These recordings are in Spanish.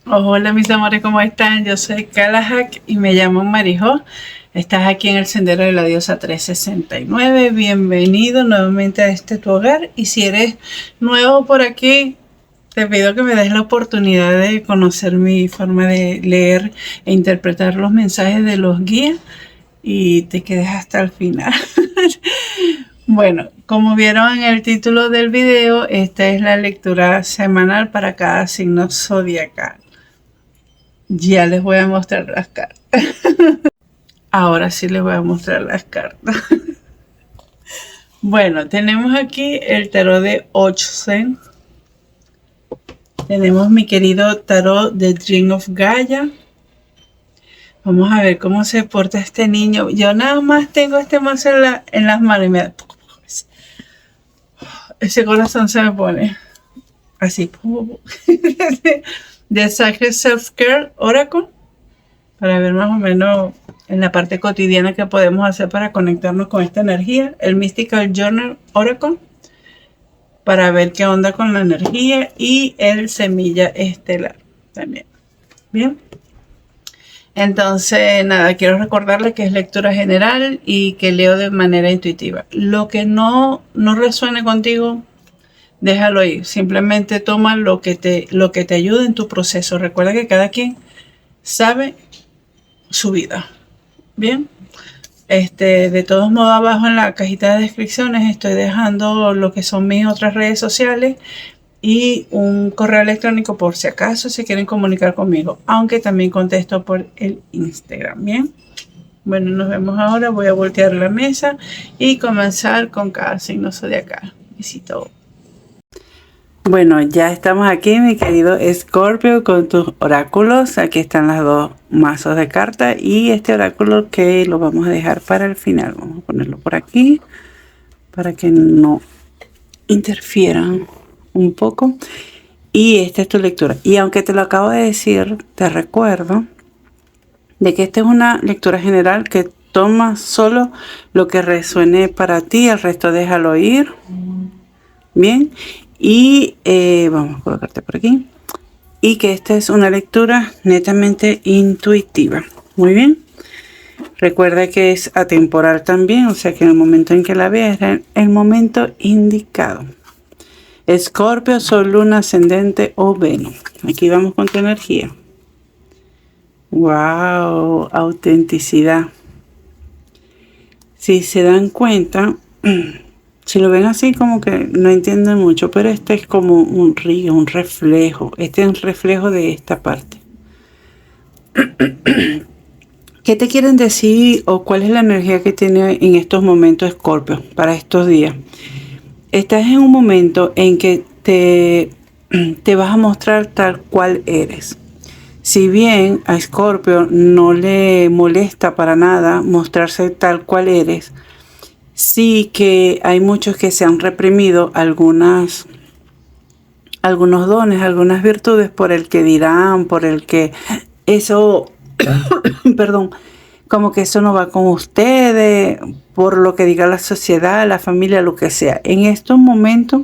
Hola mis amores, ¿cómo están? Yo soy Kalahak y me llamo Marijo. Estás aquí en el Sendero de la Diosa 369. Bienvenido nuevamente a este tu hogar. Y si eres nuevo por aquí, te pido que me des la oportunidad de conocer mi forma de leer e interpretar los mensajes de los guías y te quedes hasta el final. Bueno, como vieron en el título del video, esta es la lectura semanal para cada signo zodiacal. Ya les voy a mostrar las cartas. Ahora sí les voy a mostrar las cartas. Bueno, tenemos aquí el tarot de Ochsen. Tenemos mi querido tarot de Dream of Gaia. Vamos a ver cómo se porta este niño. Yo nada más tengo este mazo en las manos y me da... Ese corazón se me pone así. De Sacred Self-Care Oracle. Para ver más o menos en la parte cotidiana que podemos hacer para conectarnos con esta energía. El Mystical Journal Oracle, para ver qué onda con la energía. Y el Semilla Estelar también. Bien. Entonces, nada, quiero recordarles que es lectura general y que leo de manera intuitiva. Lo que no resuene contigo, déjalo ahí. Simplemente toma lo que te ayude en tu proceso. Recuerda que cada quien sabe su vida. Bien. De todos modos, abajo en la cajita de descripciones estoy dejando lo que son mis otras redes sociales y un correo electrónico por si acaso se quieren comunicar conmigo, aunque también contesto por el Instagram. Bien. Bueno, nos vemos ahora. Voy a voltear la mesa y comenzar con cada signo zodiacal. Besito. Bueno, ya estamos aquí, mi querido Escorpio, con tus oráculos. Aquí están los dos mazos de cartas y este oráculo que lo vamos a dejar para el final. Vamos a ponerlo por aquí para que no interfieran un poco. Y esta es tu lectura. Y aunque te lo acabo de decir, te recuerdo de que esta es una lectura general que toma solo lo que resuene para ti, el resto déjalo ir. Bien. Y vamos a colocarte por aquí. Y que esta es una lectura netamente intuitiva. Muy bien. Recuerda que es atemporal también, o sea que en el momento en que la veas es el momento indicado. Escorpio, Sol, Luna, Ascendente o Venus. Aquí vamos con tu energía. ¡Wow! Autenticidad. Si se dan cuenta... Si lo ven así como que no entienden mucho, pero este es como un río, un reflejo. Este es un reflejo de esta parte. ¿Qué te quieren decir o cuál es la energía que tiene en estos momentos Escorpio para estos días? Estás en un momento en que te vas a mostrar tal cual eres. Si bien a Escorpio no le molesta para nada mostrarse tal cual eres, sí que hay muchos que se han reprimido algunos dones, algunas virtudes por el que dirán, por el que eso, perdón, como que eso no va con ustedes, por lo que diga la sociedad, la familia, lo que sea. En estos momentos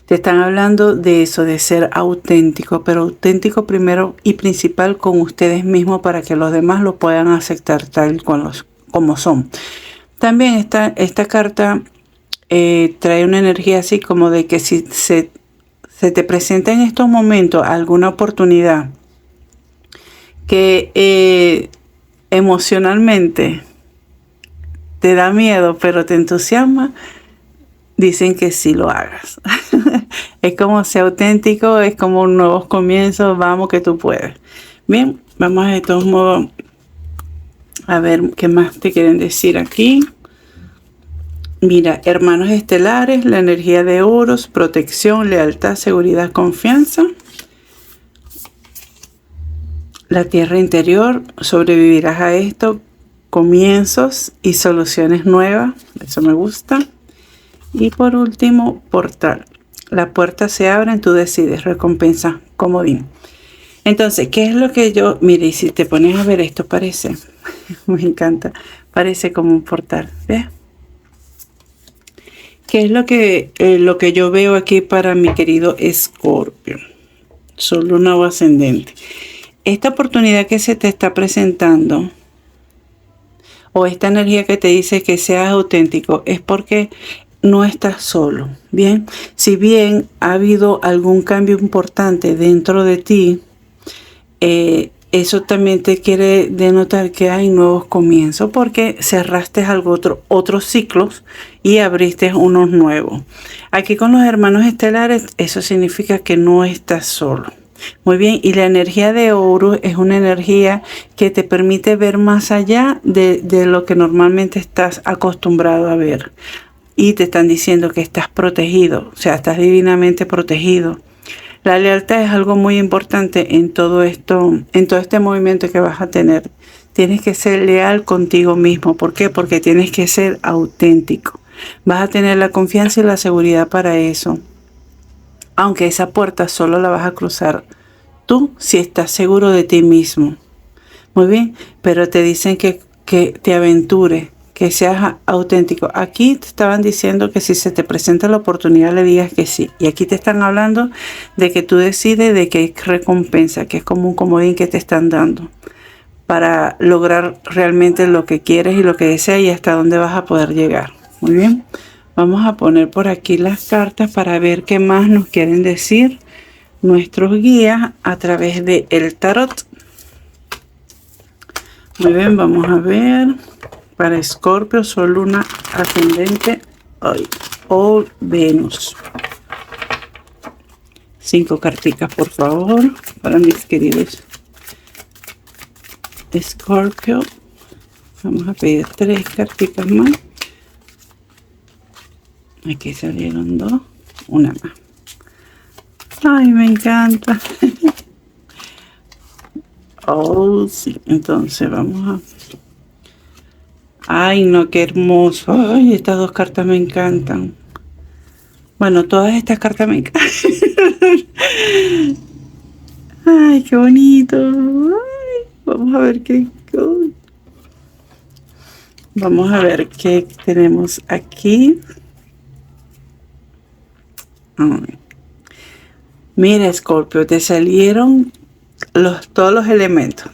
te están hablando de eso, de ser auténtico, pero auténtico primero y principal con ustedes mismos para que los demás lo puedan aceptar tal como son. También esta carta trae una energía así como de que si se te presenta en estos momentos alguna oportunidad que emocionalmente te da miedo pero te entusiasma, dicen que sí lo hagas. Es como ser auténtico, es como un nuevo comienzo, vamos que tú puedes. Bien, vamos de todos modos a ver qué más te quieren decir aquí. Mira, hermanos estelares, la energía de Oros, protección, lealtad, seguridad, confianza. La tierra interior, sobrevivirás a esto, comienzos y soluciones nuevas, eso me gusta. Y por último, portal. La puerta se abre, tú decides, recompensa, comodín. Entonces, ¿qué es lo que yo... Mire, y si te pones a ver esto, parece... Me encanta. Parece como un portal, ¿ves? ¿Qué es lo que yo veo aquí para mi querido Escorpio? Sol, luna o ascendente. Esta oportunidad que se te está presentando, o esta energía que te dice que seas auténtico, es porque no estás solo. Bien, si bien ha habido algún cambio importante dentro de ti, eso también te quiere denotar que hay nuevos comienzos, porque cerraste otros ciclos y abriste unos nuevos. Aquí con los hermanos estelares, eso significa que no estás solo. Muy bien, y la energía de Horus es una energía que te permite ver más allá de lo que normalmente estás acostumbrado a ver. Y te están diciendo que estás protegido, o sea, estás divinamente protegido. La lealtad es algo muy importante en todo esto, en todo este movimiento que vas a tener. Tienes que ser leal contigo mismo. ¿Por qué? Porque tienes que ser auténtico. Vas a tener la confianza y la seguridad para eso. Aunque esa puerta solo la vas a cruzar tú si estás seguro de ti mismo. Muy bien, pero te dicen que te aventures, que seas auténtico. Aquí te estaban diciendo que si se te presenta la oportunidad le digas que sí. Y aquí te están hablando de que tú decides de que hay recompensa, que es como un comodín que te están dando para lograr realmente lo que quieres y lo que deseas y hasta dónde vas a poder llegar. Muy bien. Vamos a poner por aquí las cartas para ver qué más nos quieren decir nuestros guías a través de el tarot. Muy bien, vamos a ver para Escorpio, Sol, Luna, Ascendente o Venus. 5 carticas, por favor, para mis queridos Escorpio. Vamos a pedir 3 carticas más. Aquí salieron 2, una más. Ay, me encanta. Oh, sí. Entonces vamos a... Ay, no, qué hermoso. Ay, estas 2 cartas me encantan. Bueno, todas estas cartas me encantan. Ay, qué bonito. Ay, vamos a ver qué... Vamos a ver qué tenemos aquí. Mira, Escorpio, te salieron todos los elementos.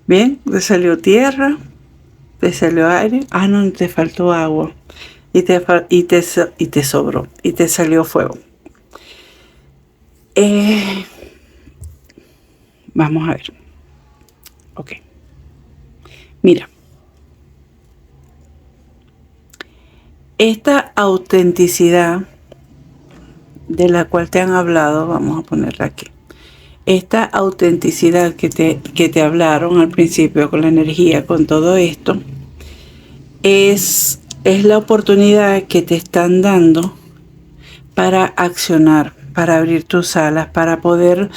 Bien, te salió tierra, te salió aire. Ah, no, te faltó agua. Y te sobró. Y te salió fuego. Vamos a ver. Ok. Mira. Esta autenticidad de la cual te han hablado, vamos a ponerla aquí. Esta autenticidad que te hablaron al principio con la energía, con todo esto, es la oportunidad que te están dando para accionar, para abrir tus alas, para poder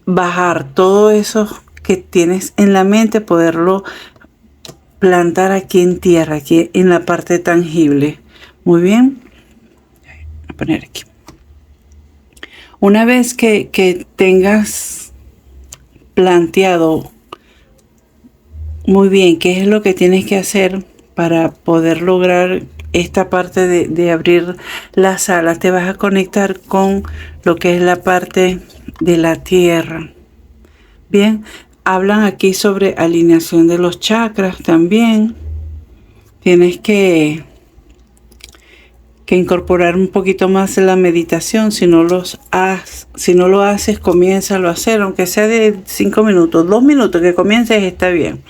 bajar todo eso que tienes en la mente, poderlo plantar aquí en tierra, aquí en la parte tangible. Muy bien. Voy a poner aquí. Una vez que tengas planteado muy bien qué es lo que tienes que hacer para poder lograr esta parte de abrir las alas, te vas a conectar con lo que es la parte de la tierra. Bien. Hablan aquí sobre alineación de los chakras también. Tienes que incorporar un poquito más en la meditación. Si no lo haces, comiénzalo a hacer, aunque sea de 5 minutos, 2 minutos que comiences, está bien.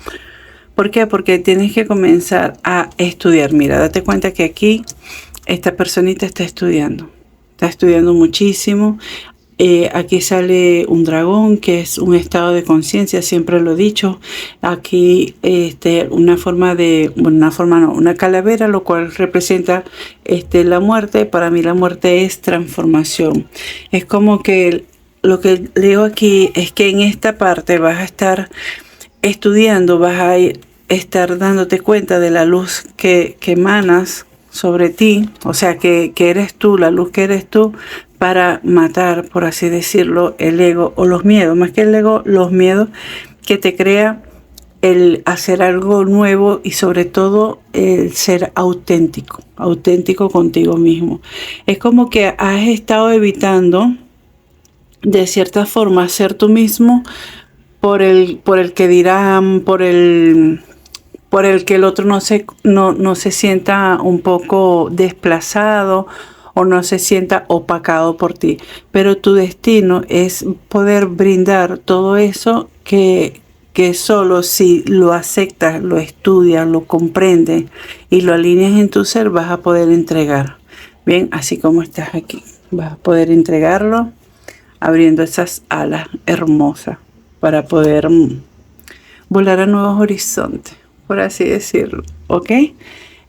¿Por qué? Porque tienes que comenzar a estudiar. Mira, date cuenta que aquí esta personita está estudiando muchísimo. Aquí sale un dragón, que es un estado de conciencia, siempre lo he dicho. Aquí una calavera, lo cual representa la muerte. Para mí la muerte es transformación. Es como que lo que leo aquí es que en esta parte vas a estar estudiando, vas a estar dándote cuenta de la luz que emanas sobre ti, o sea que eres tú, la luz que eres tú, para matar, por así decirlo, el ego o los miedos, más que el ego, los miedos que te crea el hacer algo nuevo y sobre todo el ser auténtico contigo mismo. Es como que has estado evitando de cierta forma ser tú mismo por el que dirán, por el que el otro no se sienta un poco desplazado o no se sienta opacado por ti. Pero tu destino es poder brindar todo eso que solo si lo aceptas, lo estudias, lo comprendes y lo alineas en tu ser, vas a poder entregar. Bien, así como estás aquí, vas a poder entregarlo abriendo esas alas hermosas para poder volar a nuevos horizontes, por así decirlo, ¿ok?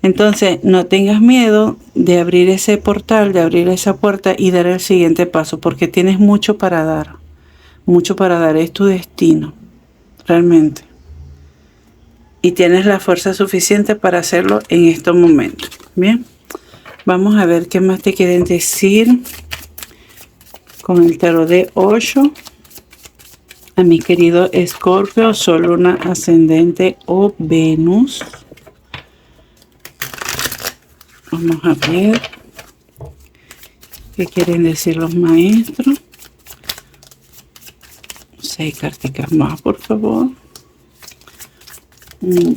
Entonces, no tengas miedo de abrir ese portal, de abrir esa puerta y dar el siguiente paso, porque tienes mucho para dar. Mucho para dar, es tu destino, realmente. Y tienes la fuerza suficiente para hacerlo en estos momentos. Bien, vamos a ver qué más te quieren decir con el tarot de 8. A mi querido Escorpio, Sol, Luna, Ascendente o Venus. Vamos a ver qué quieren decir los maestros. 6 carticas más, por favor. 1,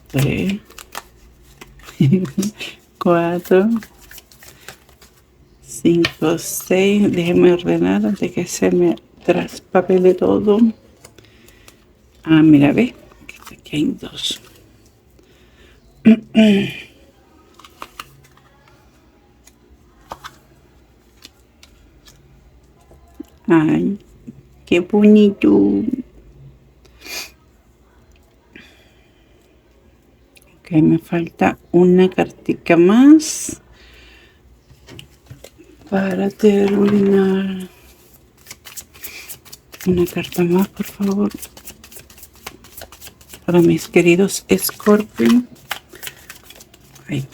3, 4, 5, 6. Déjenme ordenar antes que se me traspapele todo. Ah, mira, ve. Aquí hay 2. Ay, qué bonito. Ok, me falta una cartica más para terminar. Una carta más, por favor, para mis queridos Scorpio. Ahí.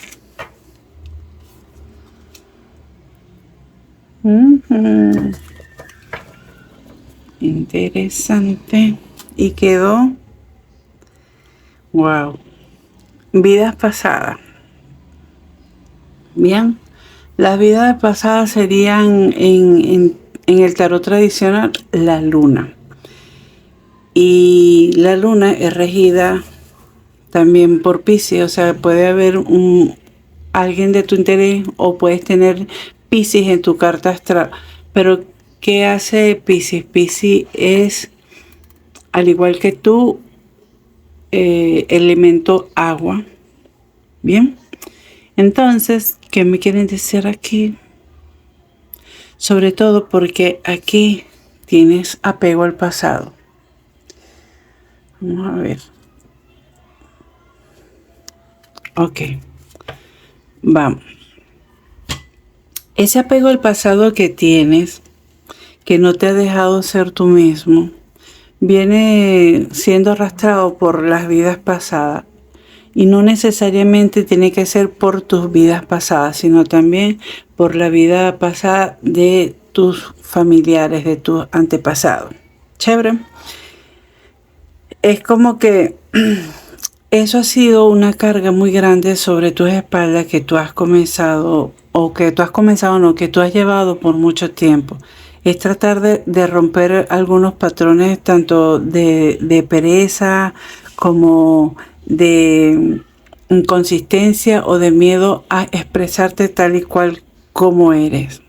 Interesante. Y quedó, wow, vidas pasadas. Bien, las vidas pasadas serían en el tarot tradicional la luna. Y la luna es regida también por Piscis, o sea, puede haber alguien de tu interés o puedes tener Piscis en tu carta astral. Pero, ¿qué hace Piscis? Piscis es, al igual que tú, elemento agua. Bien, entonces, ¿qué me quieren decir aquí? Sobre todo porque aquí tienes apego al pasado. Vamos a ver. Ok, vamos. Ese apego al pasado que tienes, que no te ha dejado ser tú mismo, viene siendo arrastrado por las vidas pasadas. Y no necesariamente tiene que ser por tus vidas pasadas, sino también por la vida pasada de tus familiares, de tus antepasados. Chévere. Es como que eso ha sido una carga muy grande sobre tus espaldas que tú has comenzado, o que tú has comenzado, no, que tú has llevado por mucho tiempo. Es tratar de romper algunos patrones, tanto de pereza como de inconsistencia o de miedo a expresarte tal y cual como eres.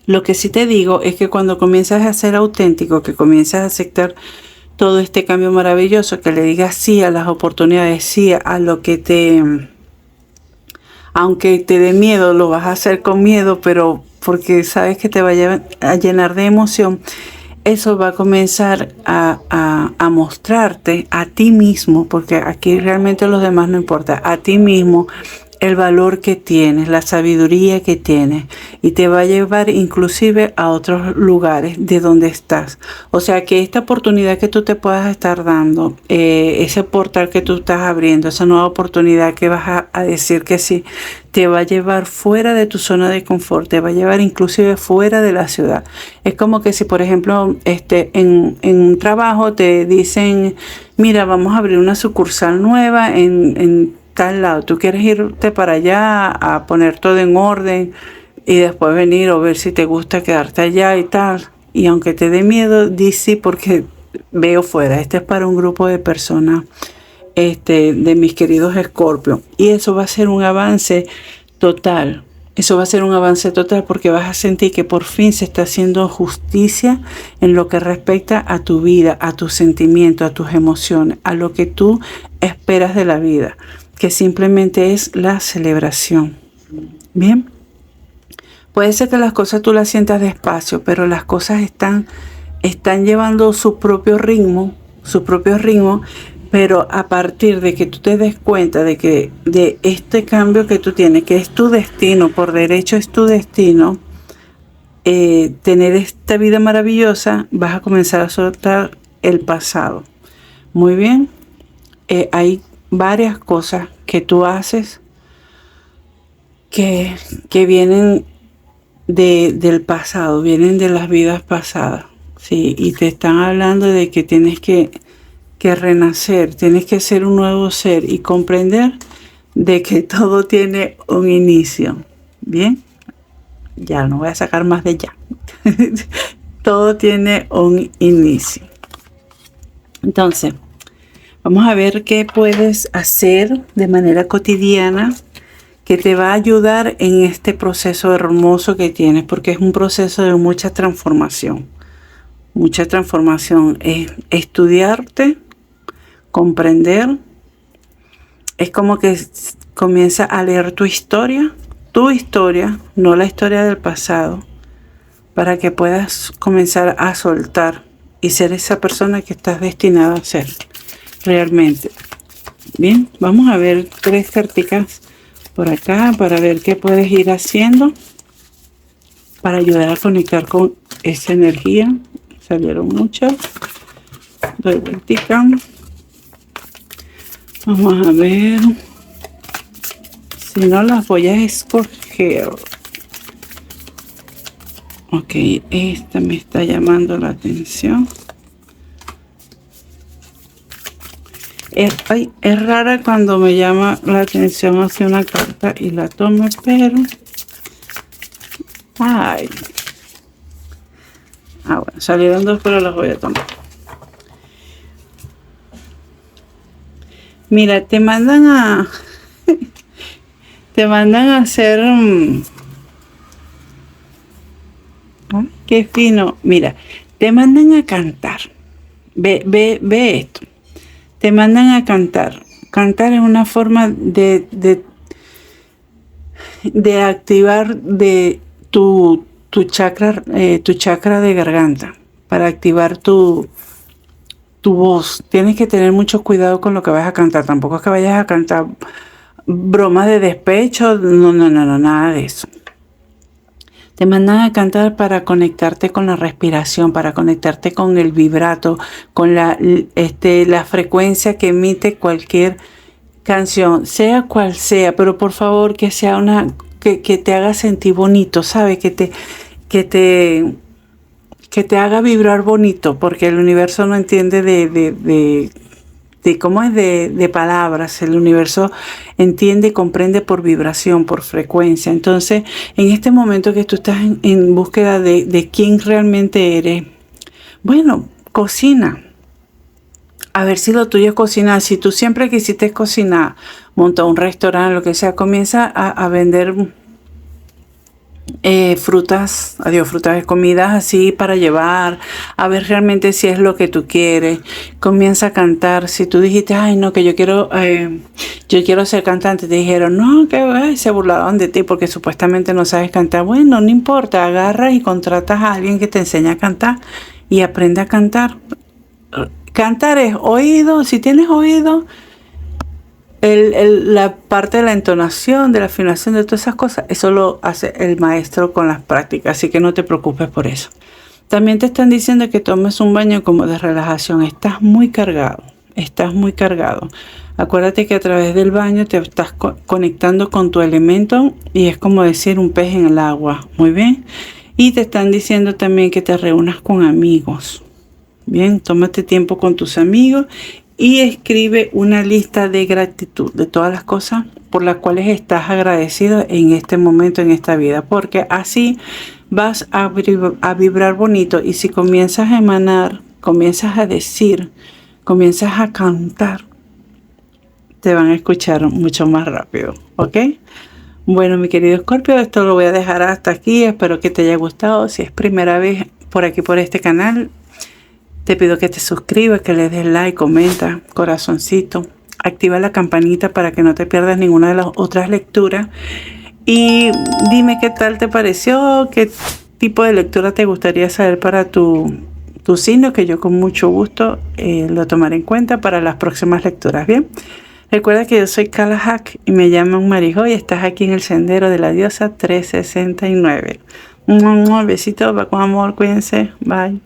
Lo que sí te digo es que cuando comienzas a ser auténtico, que comienzas a aceptar todo este cambio maravilloso, que le digas sí a las oportunidades, sí a lo que aunque te dé miedo, lo vas a hacer con miedo, pero porque sabes que te va a llenar de emoción. Eso va a comenzar a mostrarte a ti mismo, porque aquí realmente los demás no importa, a ti mismo el valor que tienes, la sabiduría que tienes, y te va a llevar inclusive a otros lugares de donde estás. O sea que esta oportunidad que tú te puedas estar dando, ese portal que tú estás abriendo, esa nueva oportunidad que vas a decir que sí, te va a llevar fuera de tu zona de confort, te va a llevar inclusive fuera de la ciudad. Es como que si, por ejemplo, en un trabajo te dicen, mira, vamos a abrir una sucursal nueva en tal lado, tú quieres irte para allá a poner todo en orden, y después venir o ver si te gusta quedarte allá y tal. Y aunque te dé miedo, di sí porque veo fuera. Este es para un grupo de personas, de mis queridos Escorpio. Y eso va a ser un avance total. Eso va a ser un avance total porque vas a sentir que por fin se está haciendo justicia en lo que respecta a tu vida, a tus sentimientos, a tus emociones, a lo que tú esperas de la vida, que simplemente es la celebración. Bien. Puede ser que las cosas tú las sientas despacio, pero las cosas están llevando su propio ritmo, pero a partir de que tú te des cuenta de este cambio que tú tienes, que es tu destino, por derecho es tu destino, tener esta vida maravillosa, vas a comenzar a soltar el pasado. Muy bien, hay varias cosas que tú haces que vienen del pasado, vienen de las vidas pasadas, ¿sí? Y te están hablando de que tienes que renacer, tienes que ser un nuevo ser y comprender de que todo tiene un inicio. Bien, ya no voy a sacar más de ya. Todo tiene un inicio. Entonces, vamos a ver qué puedes hacer de manera cotidiana que te va a ayudar en este proceso hermoso que tienes, porque es un proceso de mucha transformación. Mucha transformación es estudiarte, comprender. Es como que comienza a leer tu historia, no la historia del pasado, para que puedas comenzar a soltar y ser esa persona que estás destinada a ser realmente. Bien, vamos a ver 3 carticas por acá para ver qué puedes ir haciendo para ayudar a conectar con esa energía. Salieron muchas. Doy vueltica. Vamos a ver. Si no, las voy a escoger. Ok, esta me está llamando la atención. Es rara cuando me llama la atención hacia una carta y la tomo, pero... Ay. Bueno, salieron 2, pero las voy a tomar. Mira, te mandan a... te mandan a hacer... qué fino. Mira, te mandan a cantar. Ve esto. Te mandan a cantar. Cantar es una forma de activar de tu chakra de garganta, para activar tu voz. Tienes que tener mucho cuidado con lo que vas a cantar. Tampoco es que vayas a cantar bromas de despecho. No, nada de eso. Te mandan a cantar para conectarte con la respiración, para conectarte con el vibrato, con la frecuencia que emite cualquier canción, sea cual sea, pero por favor que sea que te haga sentir bonito, ¿sabes? Que te haga vibrar bonito, porque el universo no entiende de cómo es de palabras. El universo entiende y comprende por vibración, por frecuencia. Entonces, en este momento que tú estás en búsqueda de quién realmente eres, bueno, cocina. A ver si lo tuyo es cocinar. Si tú siempre quisiste cocinar, monta un restaurante, lo que sea, comienza a vender frutas comidas así para llevar, a ver realmente si es lo que tú quieres. Comienza a cantar. Si tú dijiste, ay no, que yo quiero ser cantante, te dijeron, no, que se burlaron de ti porque supuestamente no sabes cantar. Bueno, no importa, agarras y contratas a alguien que te enseñe a cantar y aprende a cantar. Cantar es oído. Si tienes oído, la parte de la entonación, de la afinación, de todas esas cosas, eso lo hace el maestro con las prácticas, así que no te preocupes por eso. También te están diciendo que tomes un baño como de relajación. Estás muy cargado. Acuérdate que a través del baño te estás conectando con tu elemento y es como decir un pez en el agua. Muy bien. Y te están diciendo también que te reúnas con amigos. Bien, tómate tiempo con tus amigos y escribe una lista de gratitud de todas las cosas por las cuales estás agradecido en este momento, en esta vida, porque así vas a vibrar bonito. Y si comienzas a emanar, comienzas a decir, comienzas a cantar, te van a escuchar mucho más rápido, ¿ok? Bueno, mi querido Escorpio, esto lo voy a dejar hasta aquí. Espero que te haya gustado. Si es primera vez por aquí, por este canal, te pido que te suscribas, que le des like, comenta, corazoncito. Activa la campanita para que no te pierdas ninguna de las otras lecturas. Y dime qué tal te pareció, qué tipo de lectura te gustaría saber para tu signo, que yo con mucho gusto lo tomaré en cuenta para las próximas lecturas. Bien, recuerda que yo soy Carla Hack y me llaman Marijo y estás aquí en el Sendero de la Diosa 369. Un besito, va con amor, cuídense, bye.